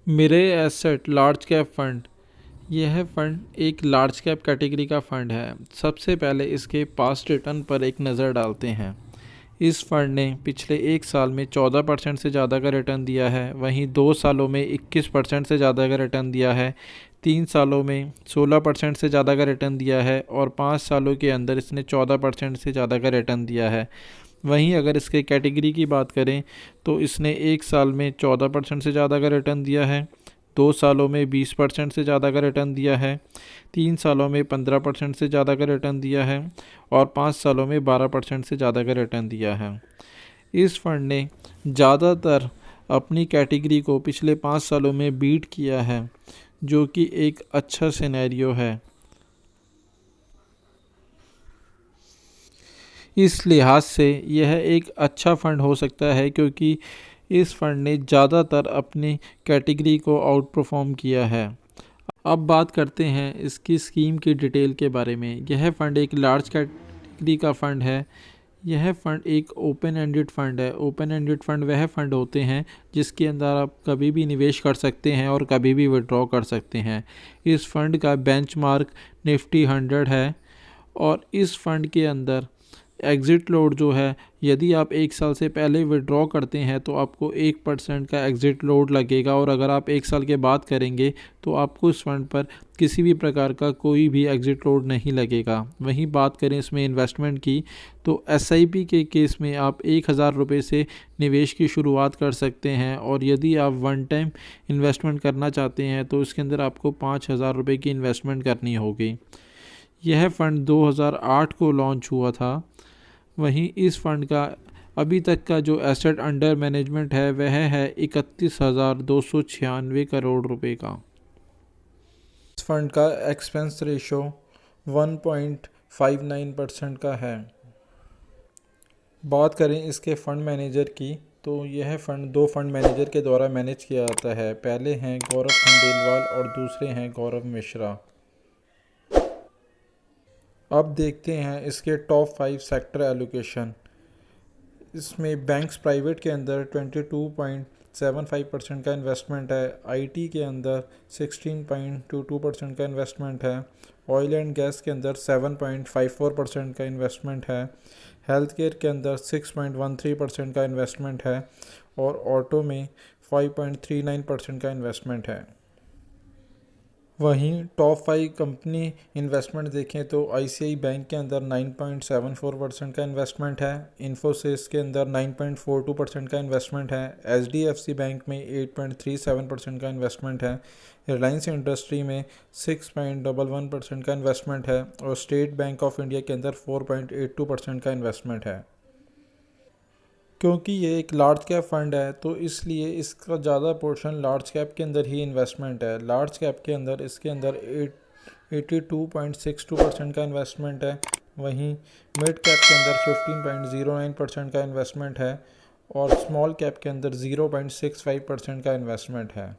Mirae Asset large cap fund. यह fund एक large cap category का फंड है। सबसे पहले इसके पास्ट रिटर्न पर एक नज़र डालते हैं। इस फंड ने पिछले एक साल में 14% से ज़्यादा का रिटर्न दिया है। वहीं 2 सालों में 21% से ज़्यादा का रिटर्न दिया है। 3 सालों में 16% से ज़्यादा का रिटर्न दिया है और 5 सालों के अंदर इसने 14% से ज़्यादा का रिटर्न दिया है। वहीं अगर इसके कैटेगरी की बात करें तो इसने एक साल में 14% से ज़्यादा का रिटर्न दिया है। 2 सालों में 20% से ज़्यादा का रिटर्न दिया है। 3 सालों में 15% से ज़्यादा का रिटर्न दिया है और 5 सालों में 12% से ज़्यादा का रिटर्न दिया है। इस फंड ने ज़्यादातर अपनी कैटेगरी को पिछले 5 सालों में बीट किया है, जो कि एक अच्छा सिनेरियो है। इस लिहाज से यह एक अच्छा फ़ंड हो सकता है, क्योंकि इस फंड ने ज़्यादातर अपनी कैटेगरी को आउट परफॉर्म किया है। अब बात करते हैं इसकी स्कीम की डिटेल के बारे में। यह फ़ंड एक लार्ज कैटेगरी का फ़ंड है। यह फ़ंड एक ओपन एंडेड फ़ंड है। ओपन एंडेड फ़ंड वह फ़ंड होते हैं जिसके अंदर आप कभी भी निवेश कर सकते हैं और कभी भी विड्रॉ कर सकते हैं। इस फंड का बेंचमार्क निफ्टी 100 है और इस फंड के अंदर एग्ज़िट लोड जो है, यदि आप एक साल से पहले विड्रॉ करते हैं तो आपको 1% का एग्ज़िट लोड लगेगा और अगर आप एक साल के बाद करेंगे तो आपको इस फंड पर किसी भी प्रकार का कोई भी एग्ज़िट लोड नहीं लगेगा। वहीं बात करें इसमें इन्वेस्टमेंट की, तो SIP के केस में आप 1000 रुपये से निवेश की शुरुआत कर सकते हैं और यदि आप वन टाइम इन्वेस्टमेंट करना चाहते हैं तो इसके अंदर आपको 5000 रुपये की इन्वेस्टमेंट करनी होगी। यह फ़ंड 2008 को लॉन्च हुआ था। वहीं इस फंड का अभी तक का जो एसेट अंडर मैनेजमेंट है वह है 31,296 करोड़ रुपए का। इस फंड का एक्सपेंस रेशो 1.59% का है। बात करें इसके फ़ंड मैनेजर की, तो यह फ़ंड 2 फंड मैनेजर के द्वारा मैनेज किया जाता है। पहले हैं गौरव खंडेलवाल और दूसरे हैं गौरव मिश्रा। अब देखते हैं इसके टॉप 5 सेक्टर एलोकेशन। इसमें बैंक्स प्राइवेट के अंदर 22.75% का इन्वेस्टमेंट है। IT के अंदर 16.22% का इन्वेस्टमेंट है। ऑयल एंड गैस के अंदर 7.54% का इन्वेस्टमेंट है। हेल्थ केयर के अंदर 6.13% का इन्वेस्टमेंट है और ऑटो में 5.39% का इन्वेस्टमेंट है। वहीं टॉप 5 कंपनी इन्वेस्टमेंट देखें तो ICICI बैंक के अंदर 9.74% का इन्वेस्टमेंट है। इन्फोसिस के अंदर 9.42% का इन्वेस्टमेंट है। HDFC बैंक में 8.37% का इन्वेस्टमेंट है। रिलायंस इंडस्ट्री में 6.11% का इन्वेस्टमेंट है और स्टेट बैंक ऑफ इंडिया के अंदर 4.82% का इन्वेस्टमेंट है। क्योंकि ये एक लार्ज कैप फंड है तो इसलिए इसका ज़्यादा पोर्शन लार्ज कैप के अंदर ही इन्वेस्टमेंट है। लार्ज कैप के अंदर इसके अंदर 82.62% का इन्वेस्टमेंट है। वहीं मिड कैप के अंदर 15.09% का इन्वेस्टमेंट है और स्मॉल कैप के अंदर 0.65% का इन्वेस्टमेंट है।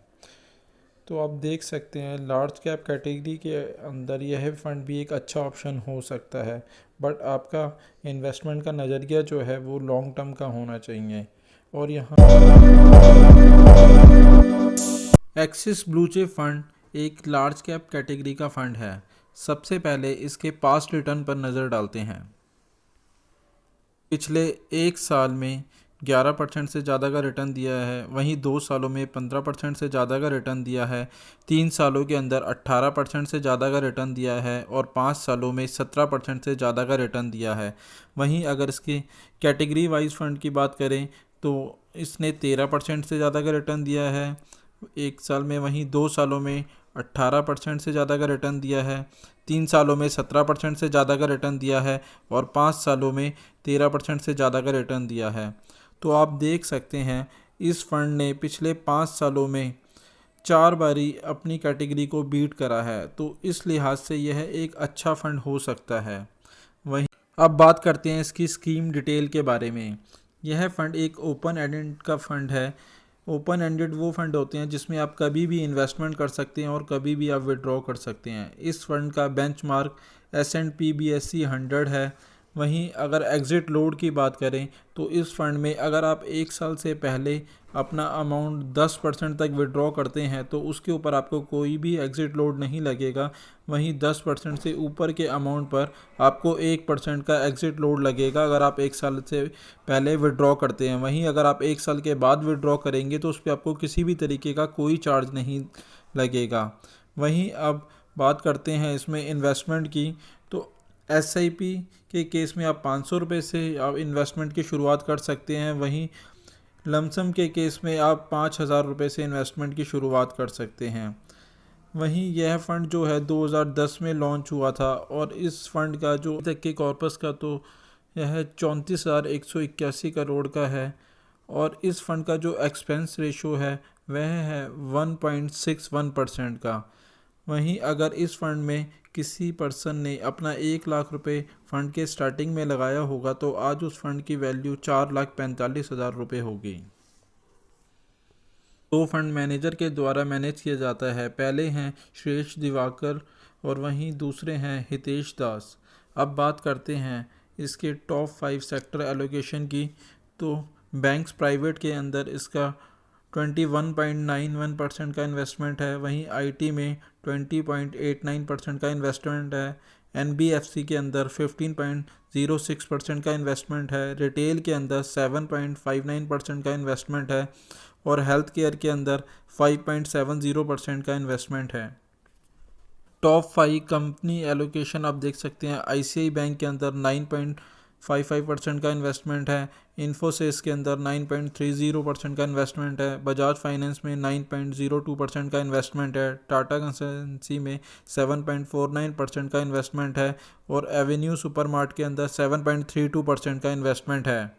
तो आप देख सकते हैं लार्ज कैप कैटेगरी के अंदर यह फ़ंड भी एक अच्छा ऑप्शन हो सकता है, बट आपका इन्वेस्टमेंट का नज़रिया जो है वो लॉन्ग टर्म का होना चाहिए। और यहाँ एक्सिस ब्लू चिप फंड एक लार्ज कैप कैटेगरी का फंड है। सबसे पहले इसके पास्ट रिटर्न पर नज़र डालते हैं। पिछले एक साल में 11% से ज़्यादा का रिटर्न दिया है। वहीं 2 सालों में 15% से ज़्यादा का रिटर्न दिया है। 3 सालों के अंदर 18% से ज़्यादा का रिटर्न दिया है और 5 सालों में 17% से ज़्यादा का रिटर्न दिया है। वहीं अगर इसकी कैटेगरी वाइज फंड की बात करें तो इसने 13% से ज़्यादा का रिटर्न दिया है एक साल में। वहीं 2 सालों में 18% से ज़्यादा का रिटर्न दिया है। 3 सालों में 17% से ज़्यादा का रिटर्न दिया है और 5 सालों में 13% से ज़्यादा का रिटर्न दिया है। तो आप देख सकते हैं इस फंड ने पिछले 5 सालों में 4 बारी अपनी कैटेगरी को बीट करा है, तो इस लिहाज से यह एक अच्छा फंड हो सकता है। वहीं अब बात करते हैं इसकी स्कीम डिटेल के बारे में। यह फंड एक ओपन एंडेड का फंड है। ओपन एंडेड वो फंड होते हैं जिसमें आप कभी भी इन्वेस्टमेंट कर सकते हैं और कभी भी आप विड्रॉ कर सकते हैं। इस फंड का बेंचमार्क S&P BSE 100 है। वहीं अगर एग्ज़िट लोड की बात करें तो इस फंड में अगर आप एक साल से पहले अपना अमाउंट 10% तक विड्रॉ करते हैं तो उसके ऊपर आपको कोई भी एग्ज़िट लोड नहीं लगेगा। वहीं 10% से ऊपर के अमाउंट पर आपको 1% का एग्ज़िट लोड लगेगा अगर आप 1 साल से पहले विड्रॉ करते हैं। वहीं अगर आप 1 साल के बाद विड्रॉ करेंगे तो उस पर आपको किसी भी तरीके का कोई चार्ज नहीं लगेगा। वहीं अब बात करते हैं इसमें इन्वेस्टमेंट की, तो एसआईपी के केस में आप 500 रुपये से आप इन्वेस्टमेंट की शुरुआत कर सकते हैं। वहीं लमसम के केस में आप 5,000 रुपये से इन्वेस्टमेंट की शुरुआत कर सकते हैं। वहीं यह फ़ंड जो है 2010 में लॉन्च हुआ था और इस फंड का जो तक के कॉर्पस का तो यह 34,181 करोड़ का है और इस फंड का जो एक्सपेंस रेशो है वह है 1.61% का। वहीं अगर इस फंड में किसी पर्सन ने अपना 1 लाख रुपए फ़ंड के स्टार्टिंग में लगाया होगा तो आज उस फंड की वैल्यू 4,45,000 रुपये होगी। दो फंड मैनेजर के द्वारा मैनेज किया जाता है, पहले हैं श्रेष्ठ दिवाकर और वहीं दूसरे हैं हितेश दास। अब बात करते हैं इसके टॉप 5 सेक्टर एलोकेशन की, तो बैंक्स प्राइवेट के अंदर इसका 21.91% का इन्वेस्टमेंट है। वहीं आईटी में 20.89% का इन्वेस्टमेंट है। एनबीएफसी के अंदर 15.06% का इन्वेस्टमेंट है। रिटेल के अंदर 7.59% का इन्वेस्टमेंट है और हेल्थ केयर के अंदर 5.70% का इन्वेस्टमेंट है। टॉप 5 कंपनी एलोकेशन आप देख सकते हैं। आईसीआई बैंक के अंदर 9.55% का इन्वेस्टमेंट है। इन्फोसिस के अंदर 9.30% का इन्वेस्टमेंट है। बजाज फाइनेंस में 9.02% का इन्वेस्टमेंट है। टाटा कंसल्टेंसी में 7.49% का इन्वेस्टमेंट है और एवेन्यू सुपरमार्ट के अंदर 7.32% का इन्वेस्टमेंट है।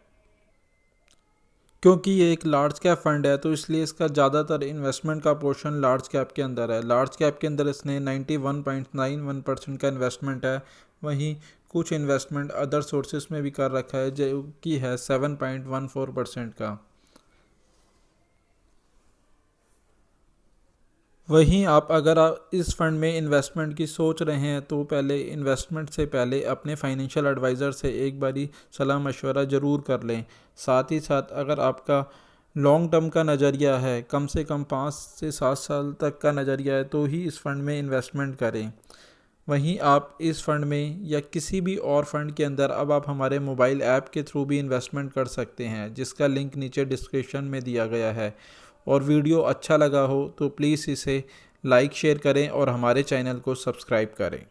क्योंकि ये एक लार्ज कैप फंड है तो इसलिए इसका ज़्यादातर इन्वेस्टमेंट का पोर्शन लार्ज कैप के अंदर है। लार्ज कैप के अंदर इसने 91.91% का इन्वेस्टमेंट है। वहीं कुछ इन्वेस्टमेंट अदर सोर्सेस में भी कर रखा है जो कि है 7.14% का। वहीं अगर आप इस फंड में इन्वेस्टमेंट की सोच रहे हैं तो पहले इन्वेस्टमेंट से पहले अपने फाइनेंशियल एडवाइज़र से एक बारी सलाह मशवरा ज़रूर कर लें। साथ ही साथ अगर आपका लॉन्ग टर्म का नज़रिया है, कम से कम 5 से 7 साल तक का नज़रिया है, तो ही इस फंड में इन्वेस्टमेंट करें। वहीं आप इस फ़ंड में या किसी भी और फंड के अंदर अब आप हमारे मोबाइल ऐप के थ्रू भी इन्वेस्टमेंट कर सकते हैं, जिसका लिंक नीचे डिस्क्रिप्शन में दिया गया है। और वीडियो अच्छा लगा हो तो प्लीज़ इसे लाइक शेयर करें और हमारे चैनल को सब्सक्राइब करें।